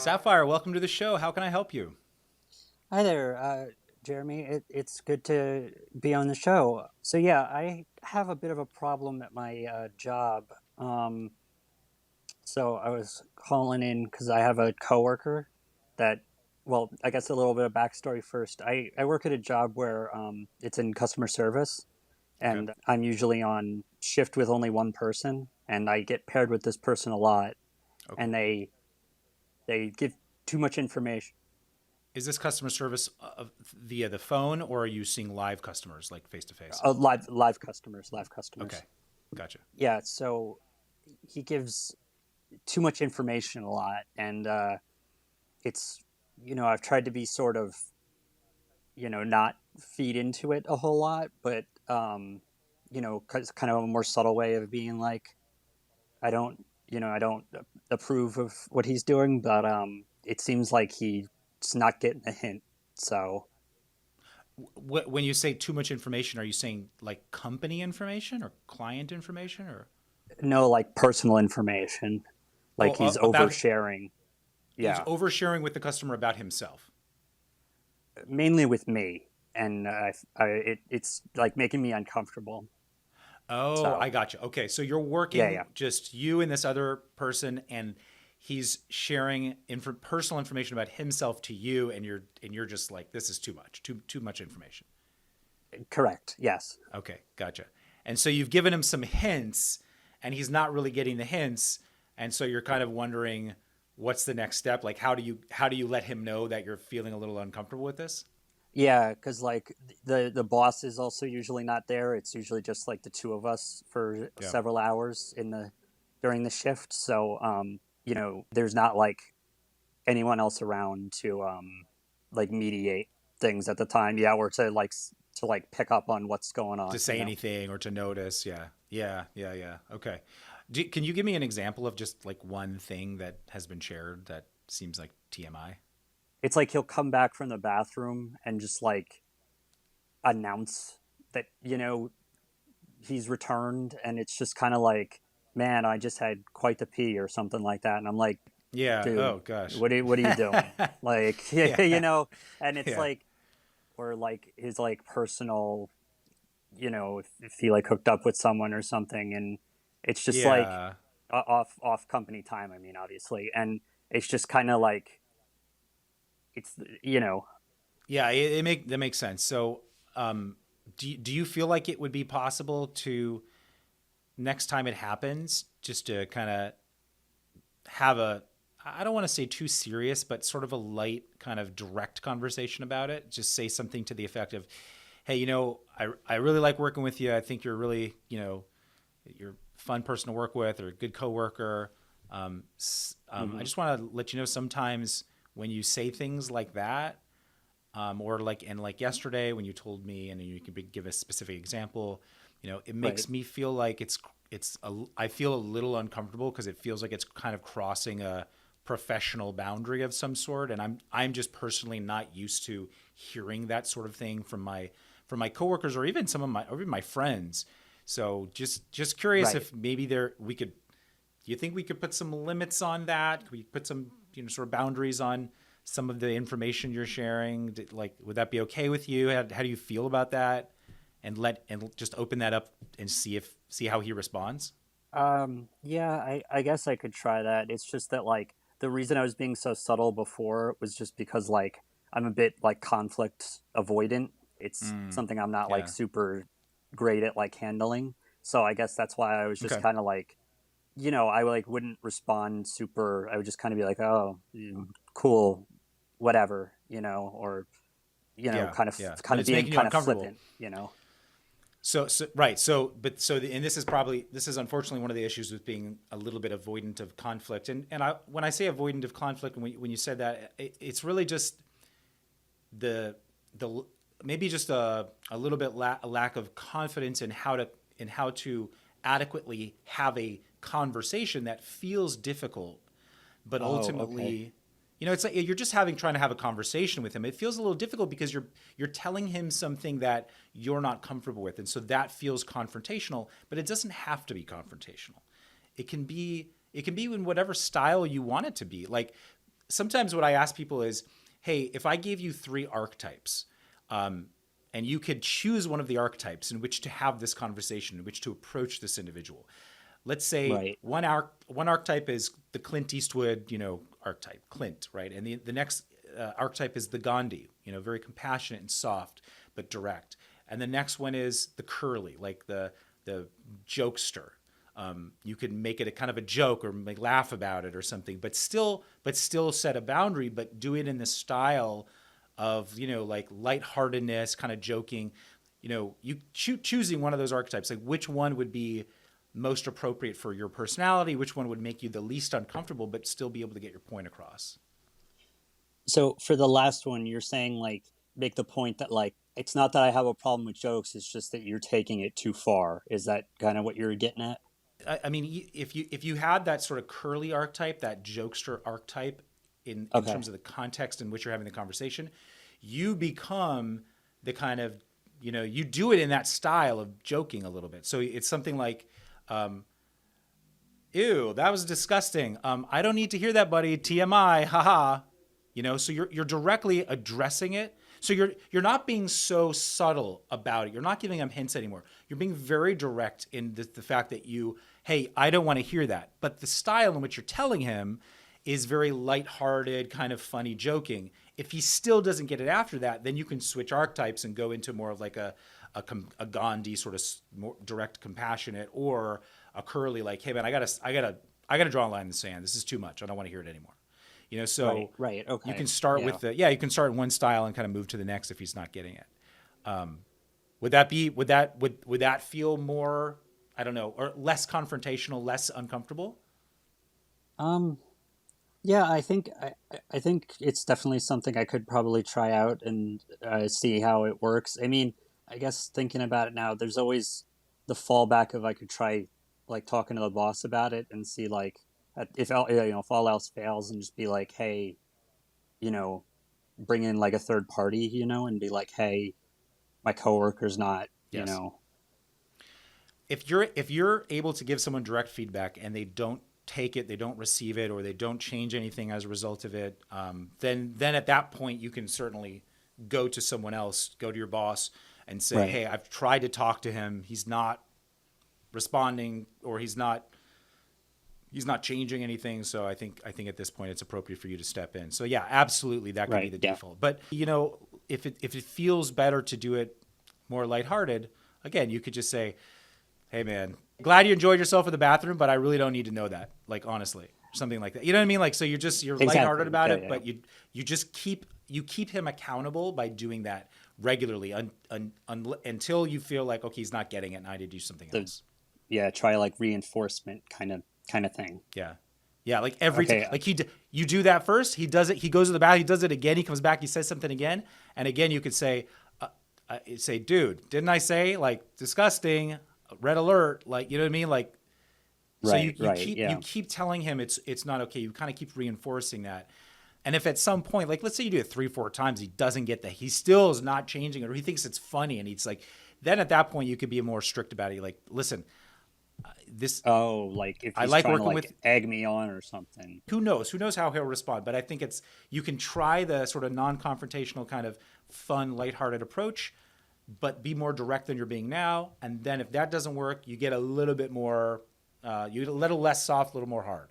Sapphire, welcome to the show. How can I help you? Hi there, Jeremy. It's good to be on the show. So yeah, I have a bit of a problem at my job. Um, so I was calling in because I have a coworker that, well, I guess a little bit of backstory first. I work at a job where it's in customer service, Okay. and I'm usually on shift with only one person, and I get paired with this person a lot, Okay. and they give too much information. Is this customer service via the phone, or are you seeing live customers like face to face? Live customers, live Okay. customers. Gotcha. Yeah, so he gives too much information a lot, and it's I've tried to be sort of not feed into it a whole lot, but cause kind of a more subtle way of being like, I don't approve of what he's doing, but it seems like he's not getting a hint. So When you say too much information, are you saying like company information or client information, or no, like personal information, like he's about oversharing. he's Yeah, oversharing with the customer about himself? mainly with me, and it's like making me uncomfortable. Oh, I So gotcha. Okay, so you're yeah, working yeah, just you and this other person, and he's sharing personal information about himself to you, and you're just like, this is too much, too much information. correct. Yes. Okay, gotcha. And so you've given him some hints, and he's not really getting the hints, and so you're kind of wondering what's the next step. Like, how do you let him know that you're feeling a little uncomfortable with this? Yeah, because like the boss is also usually not there. It's usually just like the two of us for Yeah. several hours in the during the shift. So there's not like anyone else around to like mediate things at the time. Yeah, or to to like pick up on what's going To on. say anything or to notice. Yeah. Yeah. Yeah. Yeah. Okay. Can you give me an example of just like one thing that has been shared that seems like TMI? It's like he'll come back from the bathroom and just like announce that he's returned, and it's just kind of like, man, I just had quite the pee or something like that, and I'm like, Yeah. dude, Oh gosh. what are you doing? Like, Yeah. and it's Yeah. like, or like his like personal, if he like hooked up with someone or something, and it's just like Yeah. off company time. I mean, obviously, and it's just kind of like it's Yeah. That makes sense. So, do you feel like it would be possible to next time it happens just to kind of have a, I don't want to say too serious, but sort of a light kind of direct conversation about it. Just say something to the effect of, hey, I really like working with you. I think you're really, you're a fun person to work with or a good coworker. I mhm, just want to let you know sometimes when you say things like that, or like yesterday when you told me, and you can give a specific example, it right, makes me feel like I feel a little uncomfortable because it feels like it's kind of crossing a professional boundary of some sort, and I'm just personally not used to hearing that sort of thing from my coworkers or even or even my friends. So just curious right. if maybe there we could. Do you think we could put some limits on that? Could we put some sort of boundaries on some of the information you're sharing? Like, would that be okay with you? How do you feel about that? And just open that up and see how he responds. Yeah, I guess I could try that. It's just that like the reason I was being so subtle before was just because like I'm a bit like conflict avoidant. It's Mm, something I'm not like yeah. super great at like handling. So I guess that's why I was just Okay. kind of like, I like wouldn't respond super. I would just kind of be like, "Oh, cool, whatever," or Yeah. Yeah. But kind of it's being making you kind of uncomfortable. flippant. So right. And this is unfortunately one of the issues with being a little bit avoidant of conflict. And when I say avoidant of conflict, when you said that, it's really just the the maybe just a little bit a lack of confidence in how to adequately have a conversation that feels difficult, but Oh, okay. ultimately, it's like you're just trying to have a conversation with him. It feels a little difficult because you're telling him something that you're not comfortable with, and so that feels confrontational. But it doesn't have to be confrontational. It can be in whatever style you want it to be. Like, sometimes what I ask people is, hey, if I gave you three archetypes, and you could choose one of the archetypes in which to have this conversation, in which to approach this individual. Let's say Right. one archetype is the Clint Eastwood, archetype, Clint, right? And the next archetype is the Gandhi, very compassionate and soft, but direct. And the next one is the Curly, like the jokester. You could make it a kind of a joke or laugh about it or something, but still set a boundary, but do it in the style of, like lightheartedness, kind of joking. You choosing one of those archetypes, like which one would be most appropriate for your personality, which one would make you the least uncomfortable, but still be able to get your point across. So for the last one, you're saying like make the point that like it's not that I have a problem with jokes, it's just that you're taking it too far. Is that kind of what you're getting at? I mean, if you had that sort of curly archetype, that jokester archetype, in Okay. terms of the context in which you're having the conversation, you become the kind of, you do it in that style of joking a little bit. So it's something like, ew, that was disgusting. I don't need to hear that, buddy. TMI, haha. So you're directly addressing it. So you're not being so subtle about it. You're not giving them hints anymore. You're being very direct in the fact that hey, I don't want to hear that. But the style in which you're telling him is very lighthearted, kind of funny joking. If he still doesn't get it after that, then you can switch archetypes and go into more of like a Gandhi sort of more direct, compassionate, or a Curly, like, hey man, I gotta draw a line in the sand. This is too much. I don't want to hear it anymore. So Right. you Okay. can start Yeah. with you can start in one style and kind of move to the next if he's not getting it. Would that feel more, I don't know, or less confrontational, less uncomfortable? Um, yeah, I think it's definitely something I could probably try out and see how it works. I mean, I guess thinking about it now, there's always the fallback of I could try like talking to the boss about it and see like if all else fails and just be like, hey, you know, bring in like a third party, and be like, hey, my coworker's not, Yes. If you're able to give someone direct feedback and they don't take it, they don't receive it, or they don't change anything as a result of it, then at that point you can certainly go to someone else, go to your boss, and say, Right. "Hey, I've tried to talk to him. He's not responding, or he's not changing anything. So I think at this point it's appropriate for you to step in." So yeah, absolutely, that could be Right. the Yeah. default. But if it feels better to do it more lighthearted, again, you could just say, hey man, glad you enjoyed yourself in the bathroom, but I really don't need to know that. Like, honestly, something like that. You know what I mean? Like, so you're lighthearted Exactly. about Yeah. it, Yeah. but you just keep him accountable by doing that regularly until you feel like, okay, he's not getting it and I need to do something The else. Yeah. Try like reinforcement kind of thing. Yeah. Yeah, like every time, Okay. like you do that first. He does it. He goes to the bathroom. He does it again. He comes back. He says something again, and again. You could say, "Dude, didn't I say like disgusting? Red alert!" Like, you know what I mean? Like, so you Right. you Right. keep you Yeah. keep telling him it's not okay. You kind of keep reinforcing that. And if at some point, like let's say you do it 3-4 times, he doesn't get that. He still is not changing it, or he thinks it's funny, and he's like, then at that point you could be more strict about it. You're like, listen, this Oh, like if I he's like trying to working with. like egg me on or something. Who knows how he'll respond, but I think you can try the sort of non-confrontational kind of fun, lighthearted approach, but be more direct than you're being now. And then if that doesn't work, you get a little bit more, you get a little less soft, a little more hard.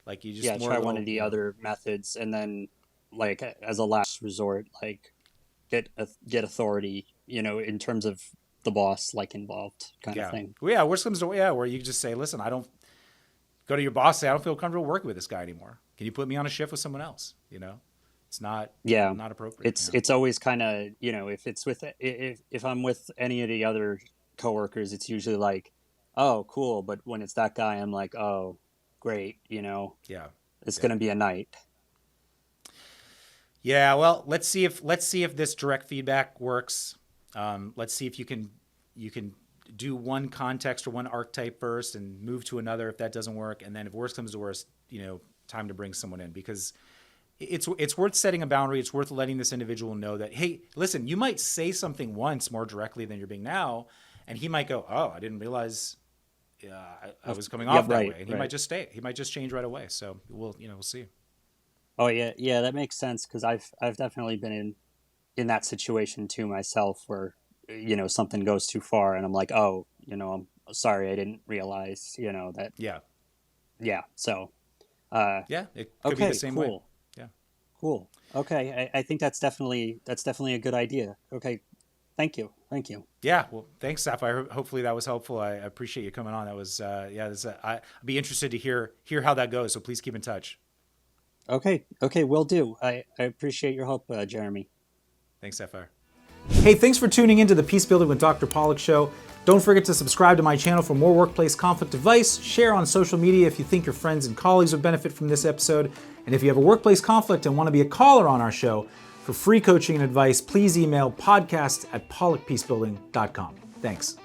Like you just Yeah. more Try one little, of the other methods, and then like as a last resort, like get authority, in terms of the boss like involved kind of yeah. thing. Well, yeah, worst comes to, yeah, where you just say, listen, I don't, go to your boss, say, I don't feel comfortable working with this guy anymore. Can you put me on a shift with someone else? It's not, Yeah. not appropriate. It's Yeah. it's always kind of, if it's with if I'm with any of the other coworkers, it's usually like, oh, cool. But when it's that guy, I'm like, oh, great. Yeah. It's Yeah. gonna be a night. Yeah, well, let's see if this direct feedback works. Let's see if you can do one context or one archetype first and move to another if that doesn't work, and then if worst comes to worst, time to bring someone in, because it's worth setting a boundary. It's worth letting this individual know that, hey, listen, you might say something once more directly than you're being now, and he might go, oh, I didn't realize I was coming Yeah, off that right, way, and he might right. just stay. He might just change right away. So we'll see. Oh yeah, yeah, that makes sense because I've definitely been in that situation too myself, where something goes too far, and I'm like, oh, I'm sorry, I didn't realize, that. Yeah. Yeah. So, uh, Yeah. It could be the okay, same way. cool, Yeah. cool. Okay, I think that's definitely a good idea. Okay, thank you. Yeah. Well, thanks, Sapphire. Hopefully that was helpful. I appreciate you coming on. That was, yeah, I'd be interested to hear how that goes. So please keep in touch. Okay, okay, will do. I appreciate your help, Jeremy. Thanks, Sapphire. Hey, thanks for tuning into the Peace Building with Dr. Pollack show. Don't forget to subscribe to my channel for more workplace conflict advice. Share on social media if you think your friends and colleagues would benefit from this episode. And if you have a workplace conflict and want to be a caller on our show for free coaching and advice, please email podcast@pollackpeacebuilding.com. Thanks.